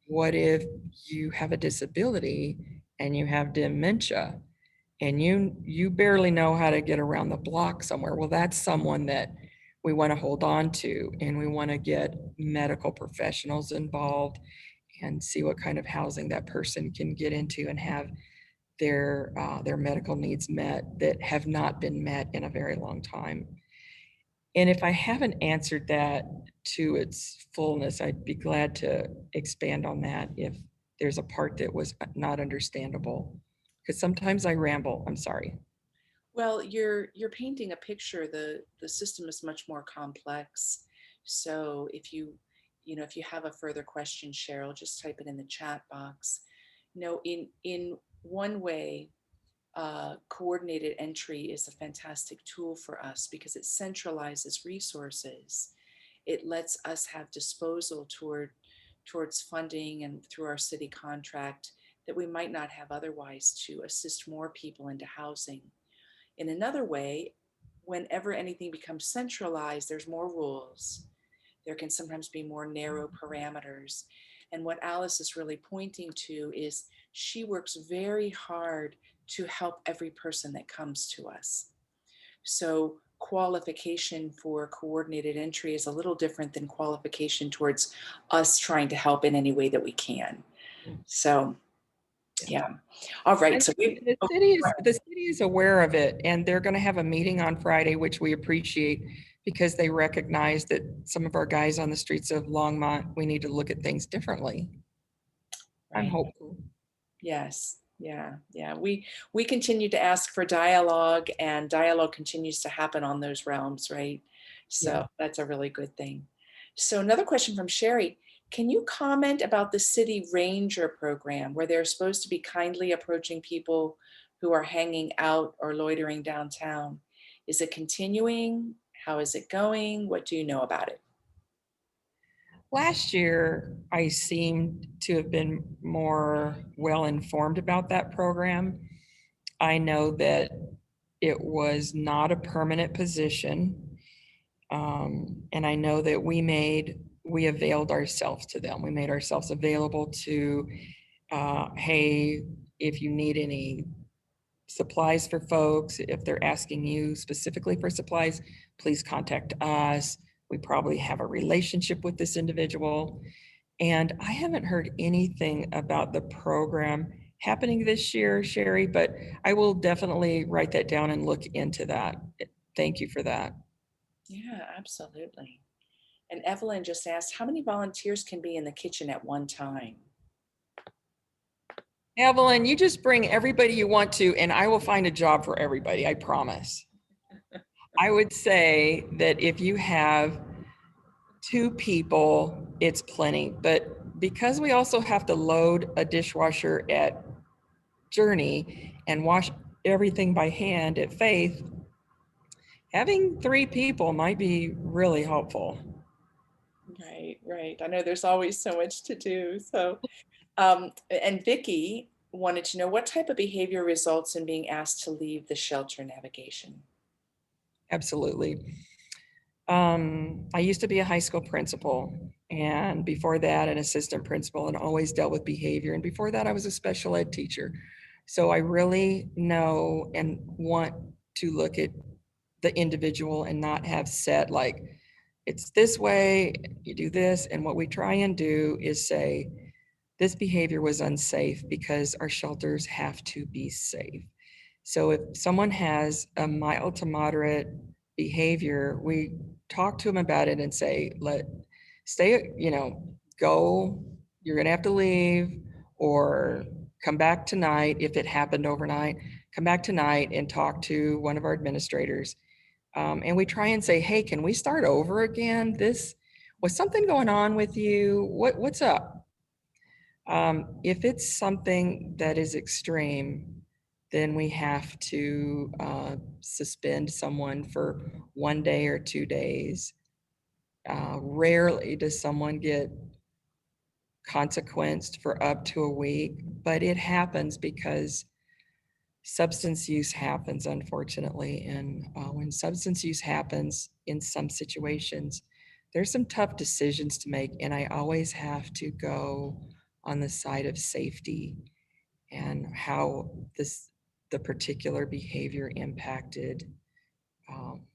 What if you have a disability and you have dementia and you barely know how to get around the block somewhere? Well, that's someone that we want to hold on to, and we want to get medical professionals involved and see what kind of housing that person can get into and have their medical needs met that have not been met in a very long time. And if I haven't answered that to its fullness, I'd be glad to expand on that if there's a part that was not understandable, because sometimes I ramble. I'm sorry. Well, you're painting a picture. The system is much more complex. So if you have a further question, Cheryl, just type it in the chat box. In one way, coordinated entry is a fantastic tool for us because it centralizes resources. It lets us have disposal towards funding and through our city contract that we might not have otherwise to assist more people into housing. In another way, whenever anything becomes centralized, there's more rules. There can sometimes be more narrow parameters. And what Alice is really pointing to is she works very hard to help every person that comes to us. So qualification for coordinated entry is a little different than qualification towards us trying to help in any way that we can. So yeah. All right. And So we the city is aware of it, and they're going to have a meeting on Friday, which we appreciate because they recognize that some of our guys on the streets of Longmont, we need to look at things differently. I'm right. hopeful. Yes. Yeah. Yeah. We continue to ask for dialogue, and dialogue continues to happen on those realms, right? So Yeah. that's a really good thing. So another question from Sherry. Can you comment about the city ranger program where they're supposed to be kindly approaching people who are hanging out or loitering downtown? Is it continuing? How is it going? What do you know about it? Last year, I seemed to have been more well informed about that program. I know that it was not a permanent position. And I know that we availed ourselves to them. We made ourselves available to, hey, if you need any supplies for folks, if they're asking you specifically for supplies, please contact us. We probably have a relationship with this individual. And I haven't heard anything about the program happening this year, Sherry, but I will definitely write that down and look into that. Thank you for that. Yeah, absolutely. And Evelyn just asked, how many volunteers can be in the kitchen at one time? Evelyn, you just bring everybody you want to, and I will find a job for everybody, I promise. I would say that if you have 2 people, it's plenty. But because we also have to load a dishwasher at Journey and wash everything by hand at Faith, having 3 people might be really helpful. Right, right. I know there's always so much to do. So, and Vicky wanted to know what type of behavior results in being asked to leave the shelter navigation. Absolutely. I used to be a high school principal, and before that, an assistant principal, and always dealt with behavior. And before that, I was a special ed teacher. So I really know and want to look at the individual and not have set like, it's this way, you do this. And what we try and do is say, this behavior was unsafe because our shelters have to be safe. So if someone has a mild to moderate behavior, we talk to them about it and say, stay, go, you're gonna have to leave, or come back tonight if it happened overnight, come back tonight and talk to one of our administrators. And we try and say, hey, can we start over again? This was something going on with you. What's up? If it's something that is extreme, then we have to suspend someone for 1 day or 2 days. Rarely does someone get consequenced for up to a week, but it happens because substance use happens, unfortunately. And when substance use happens in some situations, there's some tough decisions to make. And I always have to go on the side of safety and how the particular behavior impacted um,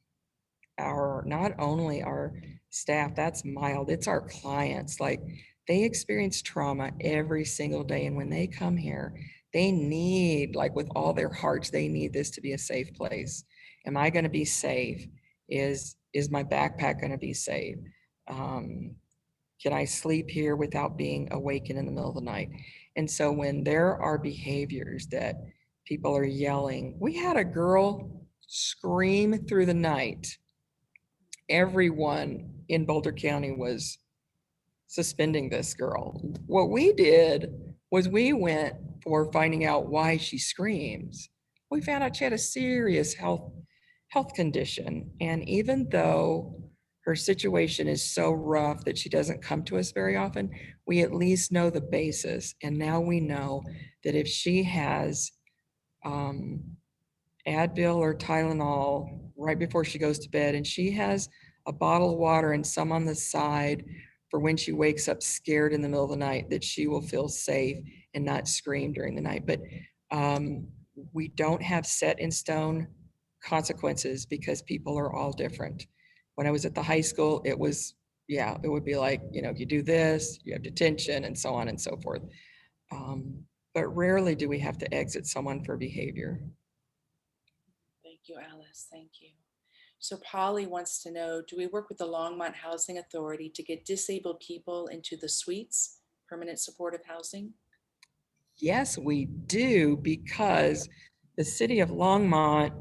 our, not only our staff, that's mild, it's our clients. Like, they experience trauma every single day, and when they come here, they need, like with all their hearts, they need this to be a safe place. Am I going to be safe? Is my backpack going to be safe? um, can I sleep here without being awakened in the middle of the night? And so when there are behaviors that people are yelling, we had a girl scream through the night. Everyone in Boulder County was suspending this girl. What we did was we went for finding out why she screams. We found out she had a serious health condition. And even though her situation is so rough that she doesn't come to us very often, we at least know the basis. And now we know that if she has um, Advil or Tylenol right before she goes to bed, and she has a bottle of water and some on the side for when she wakes up scared in the middle of the night, that she will feel safe and not scream during the night. But um, we don't have set in stone consequences because people are all different. When I was at the high school, it was, yeah, it would be like, you do this, you have detention, and so on and so forth. But rarely do we have to exit someone for behavior. Thank you, Alice. Thank you. So Polly wants to know, do we work with the Longmont Housing Authority to get disabled people into the suites, permanent supportive housing? Yes, we do, because the city of Longmont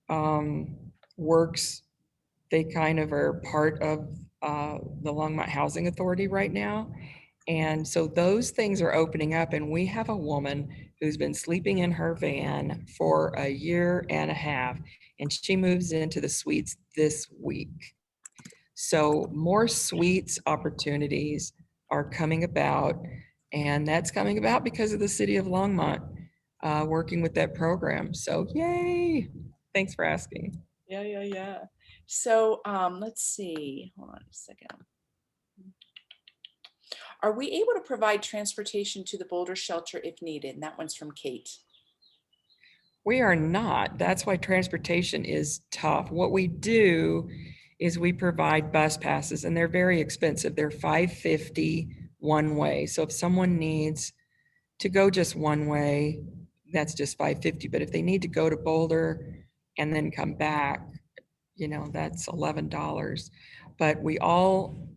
um, works, they kind of are part of the Longmont Housing Authority right now. And so those things are opening up, and we have a woman who's been sleeping in her van for a year and a half, and she moves into the suites this week. So more suites opportunities are coming about, and that's coming about because of the city of Longmont working with that program. So yay! Thanks for asking. Yeah, yeah, yeah. So let's see. Hold on a second. Are we able to provide transportation to the Boulder shelter if needed? And that one's from Kate. We are not. That's why transportation is tough. What we do is we provide bus passes, and they're very expensive. They're $5.50 one way. So if someone needs to go just one way, that's just $5.50. But if they need to go to Boulder and then come back, that's $11. But we all,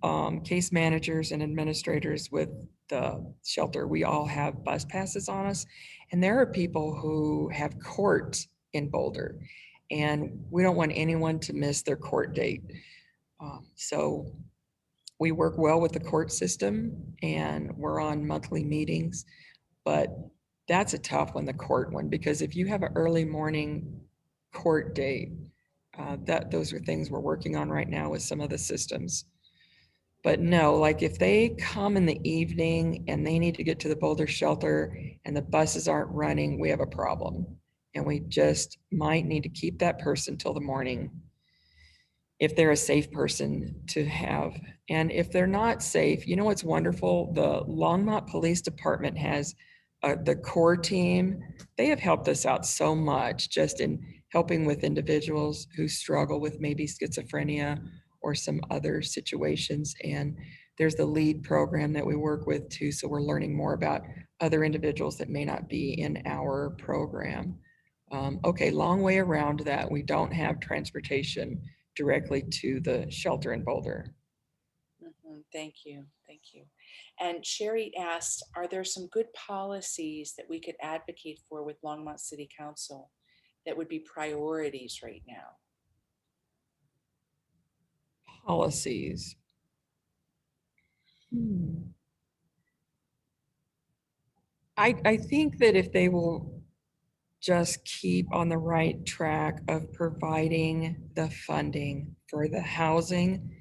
case managers and administrators with the shelter, we all have bus passes on us. And there are people who have court in Boulder, and we don't want anyone to miss their court date. So we work well with the court system, and we're on monthly meetings, but that's a tough one, the court one, because if you have an early morning court date, those are things we're working on right now with some of the systems. But no, like if they come in the evening and they need to get to the Boulder shelter and the buses aren't running, we have a problem. And we just might need to keep that person till the morning if they're a safe person to have. And if they're not safe, what's wonderful? The Longmont Police Department has the core team. They have helped us out so much just in helping with individuals who struggle with maybe schizophrenia or some other situations. And there's the LEAD program that we work with too. So we're learning more about other individuals that may not be in our program. Okay, long way around that. We don't have transportation directly to the shelter in Boulder. Thank you. Thank you. And Sherry asked, are there some good policies that we could advocate for with Longmont City Council that would be priorities right now? Policies. I think that if they will just keep on the right track of providing the funding for the housing.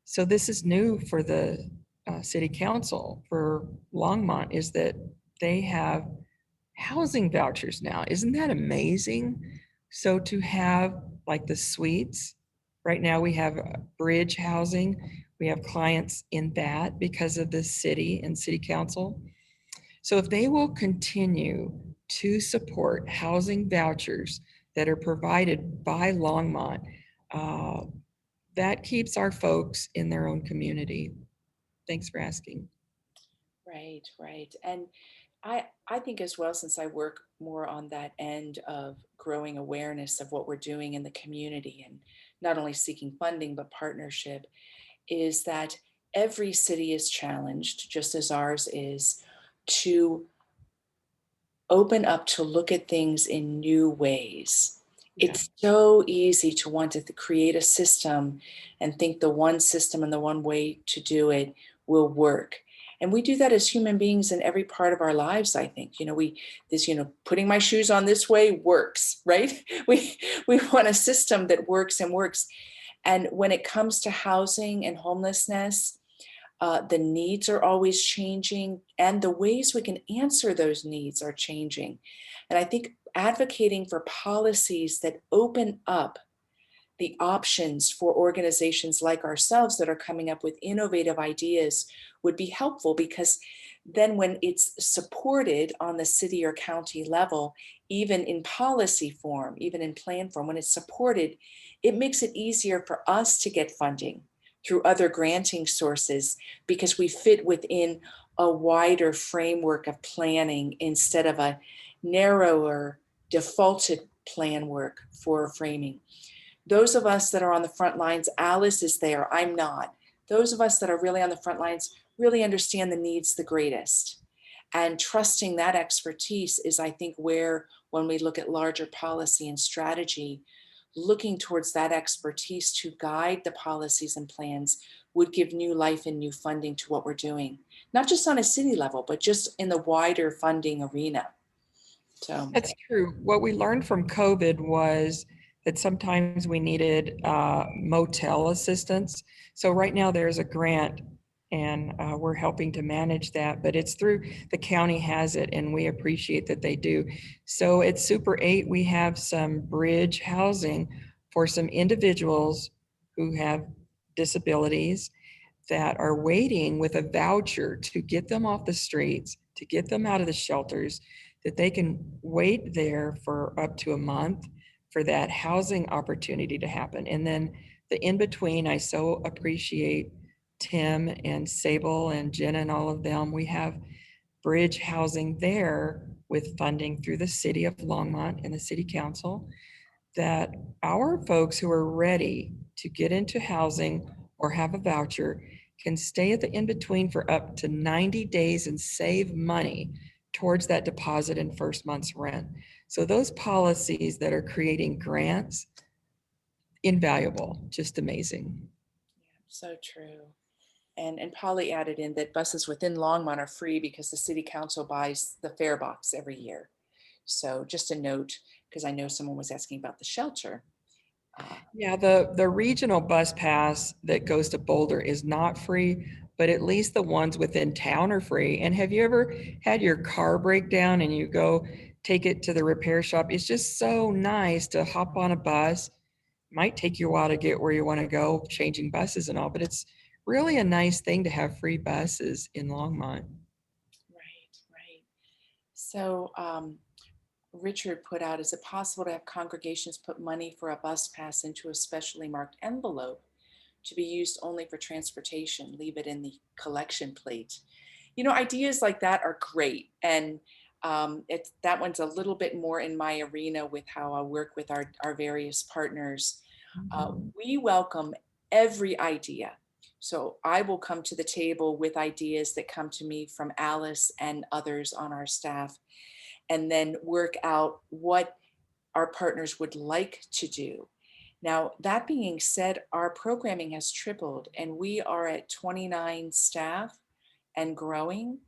So this is new for the city council for Longmont, is that they have housing vouchers now. Isn't that amazing? So to have like the suites, right now we have bridge housing. We have clients in that because of the city and city council. So if they will continue to support housing vouchers that are provided by Longmont, that keeps our folks in their own community. Thanks for asking. Right, right. And I think as well, since I work more on that end of growing awareness of what we're doing in the community and not only seeking funding but partnership, is that every city is challenged, just as ours is, to open up to look at things in new ways. Yeah. It's so easy to want to create a system and think the one system and the one way to do it will work. And we do that as human beings in every part of our lives, I think. Putting my shoes on this way works, right? We want a system that works and works. And when it comes to housing and homelessness, the needs are always changing, and the ways we can answer those needs are changing. And I think advocating for policies that open up the options for organizations like ourselves that are coming up with innovative ideas would be helpful, because then when it's supported on the city or county level, even in policy form, even in plan form, when it's supported, it makes it easier for us to get funding through other granting sources because we fit within a wider framework of planning instead of a narrower defaulted plan work for framing. Those of us that are on the front lines, Alice is there, I'm not. Those of us that are really on the front lines really understand the needs the greatest. And trusting that expertise is, I think, where, when we look at larger policy and strategy, looking towards that expertise to guide the policies and plans would give new life and new funding to what we're doing, not just on a city level, but just in the wider funding arena. So That's true. What we learned from COVID was that sometimes we needed motel assistance. So right now there's a grant, and we're helping to manage that, but it's through the county has it, and we appreciate that they do. So at Super 8, we have some bridge housing for some individuals who have disabilities. that are waiting with a voucher to get them off the streets, to get them out of the shelters, that they can wait there for up to a month for that housing opportunity to happen. And then the in between, I so appreciate Tim and Sable and Jenna and all of them. We have bridge housing there with funding through the city of Longmont and the city council, that our folks who are ready to get into housing or have a voucher can stay at the in-between for up to 90 days and save money towards that deposit in first month's rent. So those policies that are creating grants, invaluable, just amazing. So true. And Polly added in that buses within Longmont are free because the city council buys the fare box every year. So just a note, because I know someone was asking about the shelter. Yeah, the regional bus pass that goes to Boulder is not free, but at least the ones within town are free. And have you ever had your car break down and you go take it to the repair shop? It's just so nice to hop on a bus. Might take you a while to get where you want to go, changing buses and all, but it's really a nice thing to have free buses in Longmont. Right, right. So Richard put out, is it possible to have congregations put money for a bus pass into a specially marked envelope to be used only for transportation, leave it in the collection plate? Ideas like that are great. And that one's a little bit more in my arena with how I work with our various partners. We welcome every idea. So I will come to the table with ideas that come to me from Alice and others on our staff, and then work out what our partners would like to do. Now, that being said, our programming has tripled and we are at 29 staff and growing.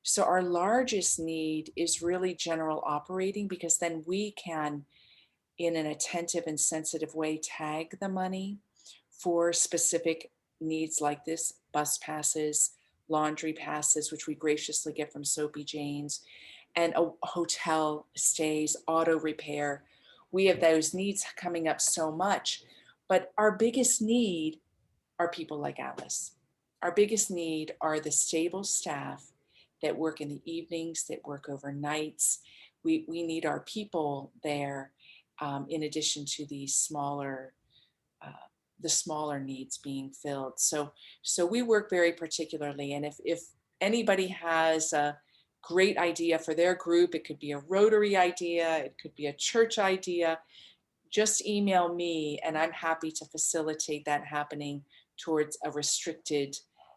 So our largest need is really general operating, because then we can, in an attentive and sensitive way, tag the money for specific needs like this: bus passes, laundry passes, which we graciously get from Soapy Jane's, and a hotel stays, auto repair. We have those needs coming up so much. But our biggest need are people like Alice. Our biggest need are the stable staff that work in the evenings, that work overnights. We need our people there, in addition to uh, the smaller needs being filled. So we work very particularly. And if anybody has a great idea for their group, it could be a Rotary idea, it could be a church idea, just email me and I'm happy to facilitate that happening towards a restricted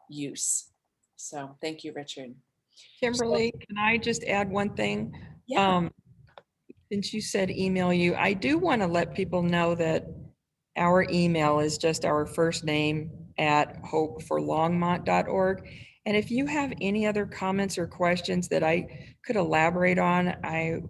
use. So thank you, Richard. So, Kimberly, can I just add one thing? yeah, Um, since you said email you, I do want to let people know that our email is just our first name at hopeforlongmont.org. And if you have any other comments or questions that I could elaborate on, I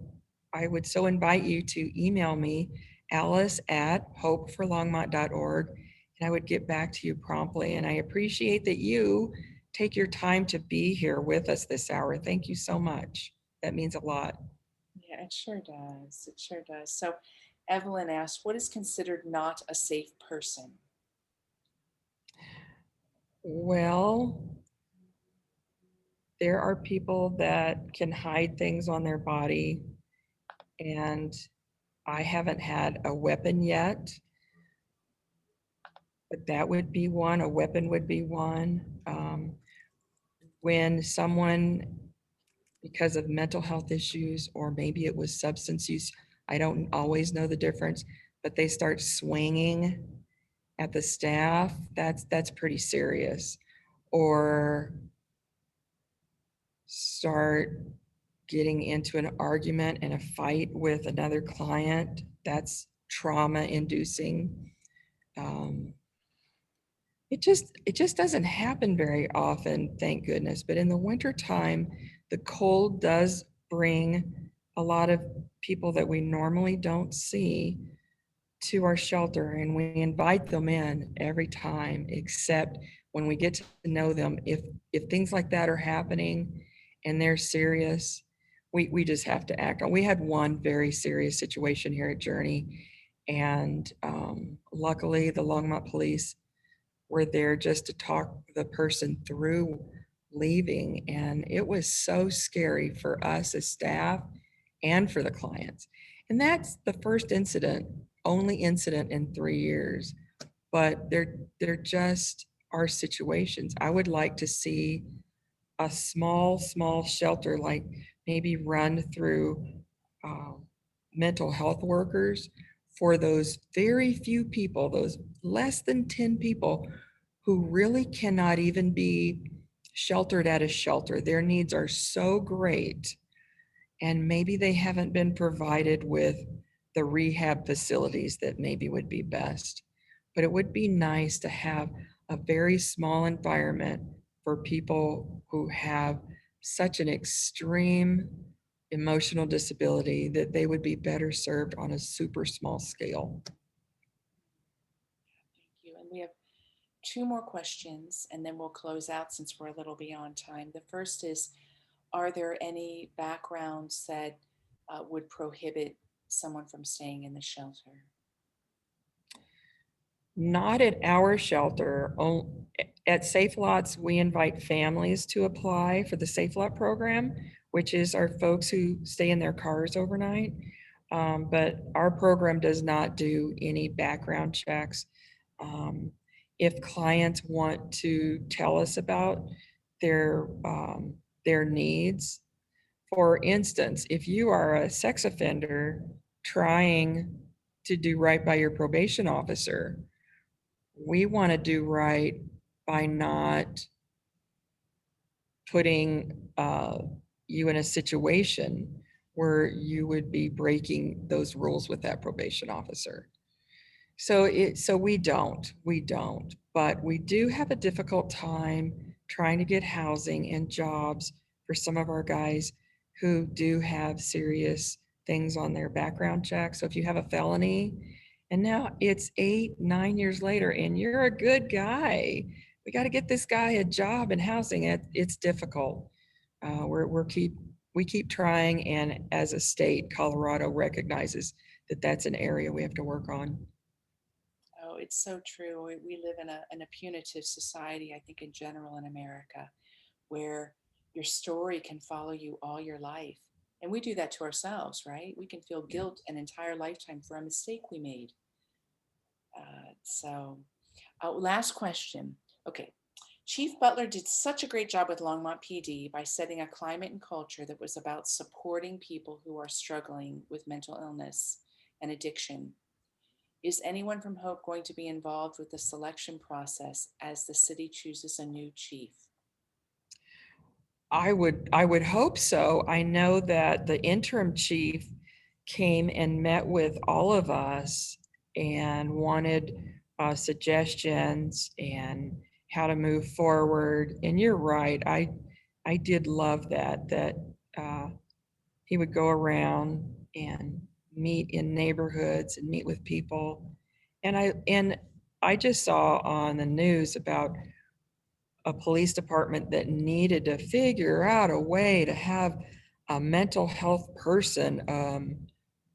would so invite you to email me, Alice at hopeforlongmont.org, and I would get back to you promptly. And I appreciate that you take your time to be here with us this hour. Thank you so much. That means a lot. yeah, it sure does. It sure does. So Evelyn asked, what is considered not a safe person? Well, there are people that can hide things on their body, and I haven't had a weapon yet, but that would be one. A weapon would be one. When someone, because of mental health issues, or maybe it was substance use, I don't always know the difference, but they start swinging at the staff, that's pretty serious. Or start getting into an argument and a fight with another client, that's trauma inducing. Um, it just doesn't happen very often, thank goodness. But in the winter time, the cold does bring a lot of people that we normally don't see to our shelter, and we invite them in every time, except when we get to know them. If things like that are happening and they're serious, we just have to act on. We had one very serious situation here at Journey, and luckily the Longmont police were there just to talk the person through leaving. And it was so scary for us as staff and for the clients. And that's the first incident, only incident in 3 years. But there just are situations. I would like to see a small shelter, like maybe run through mental health workers for those very few people, those less than 10 people who really cannot even be sheltered at a shelter. Their needs are so great, and maybe they haven't been provided with the rehab facilities that maybe would be best. But it would be nice to have a very small environment for people who have such an extreme emotional disability that they would be better served on a super small scale. Thank you. And we have two more questions, and then we'll close out since we're a little beyond time. The first is, are there any backgrounds that would prohibit someone from staying in the shelter? Not at our shelter. At Safe Lots, we invite families to apply for the Safe Lot program, which is our folks who stay in their cars overnight. But our program does not do any background checks. If clients want to tell us about their their needs, for instance, if you are a sex offender trying to do right by your probation officer, we want to do right by not putting you in a situation where you would be breaking those rules with that probation officer. So we don't, but we do have a difficult time trying to get housing and jobs for some of our guys who do have serious things on their background check. So if you have a felony and now it's 8, 9 years later and you're a good guy, we got to get this guy a job and housing. It's difficult. We keep trying, and as a state, Colorado recognizes that that's an area we have to work on. Oh, it's so true. We live in a punitive society, I think, in general in America, where your story can follow you all your life. And we do that to ourselves, right? We can feel guilt an entire lifetime for a mistake we made. Last question. Okay. Chief Butler did such a great job with Longmont PD by setting a climate and culture that was about supporting people who are struggling with mental illness and addiction. Is anyone from Hope going to be involved with the selection process as the city chooses a new chief? I would hope so. I know that the interim chief came and met with all of us and wanted suggestions and how to move forward. And you're right. I did love that uh, he would go around and meet in neighborhoods and meet with people. And I just saw on the news about a police department that needed to figure out a way to have a mental health person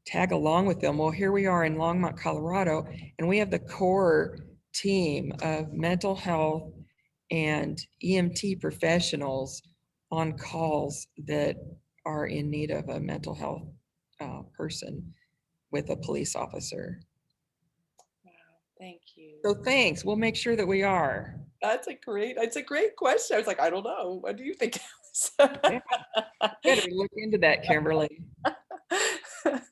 tag along with them. Well, here we are in Longmont, Colorado, and we have the core team of mental health and EMT professionals on calls that are in need of a mental health person with a police officer. Wow, thank you. So thanks. We'll make sure that we are. It's a great question. I was like, I don't know. What do you think, Yeah, better look into that, Kimberly. Alice?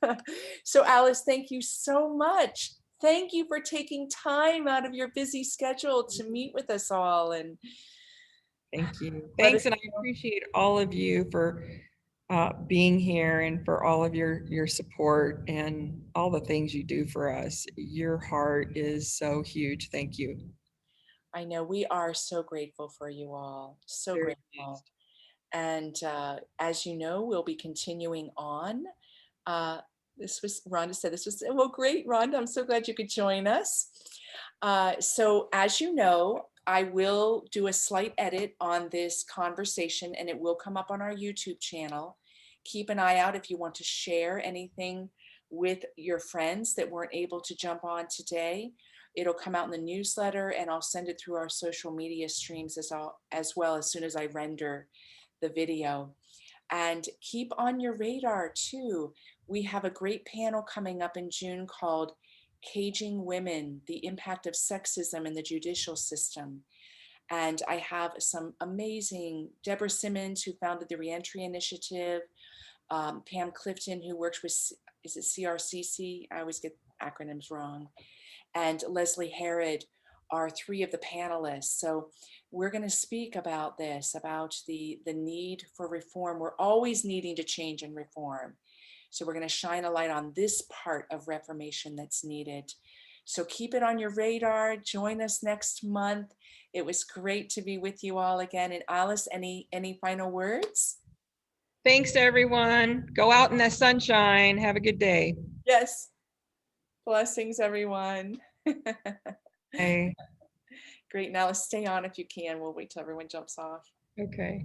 So, Alice, thank you so much. Thank you for taking time out of your busy schedule to meet with us all and Thank you. let us Thanks, and I know. appreciate all of you for being here and for all of your support and all the things you do for us. Your heart is so huge. Thank you. I know we are so grateful for you all. So Very grateful. pleased. And as you know, we'll be continuing on. Uh, this was Rhonda said this was well, great, Rhonda. I'm so glad you could join us. So as you know, I will do a slight edit on this conversation and it will come up on our YouTube channel. Keep an eye out if you want to share anything with your friends that weren't able to jump on today. It'll come out in the newsletter, and I'll send it through our social media streams as well as soon as I render the video. And keep on your radar too. We have a great panel coming up in June called Caging Women, the Impact of Sexism in the Judicial System. And I have some amazing Deborah Simmons, who founded the Reentry Initiative, Pam Clifton, who works with, is it CRCC? I always get acronyms wrong, and Leslie Herod are three of the panelists. So we're going to speak about this, about the need for reform. We're always needing to change and reform. So we're going to shine a light on this part of reformation that's needed. So keep it on your radar. Join us next month. It was great to be with you all again. And Alice, any final words? Thanks, everyone. Go out in the sunshine. Have a good day. Yes. Blessings, everyone. Hey, Great. Now let's stay on if you can. We'll wait till everyone jumps off. okay.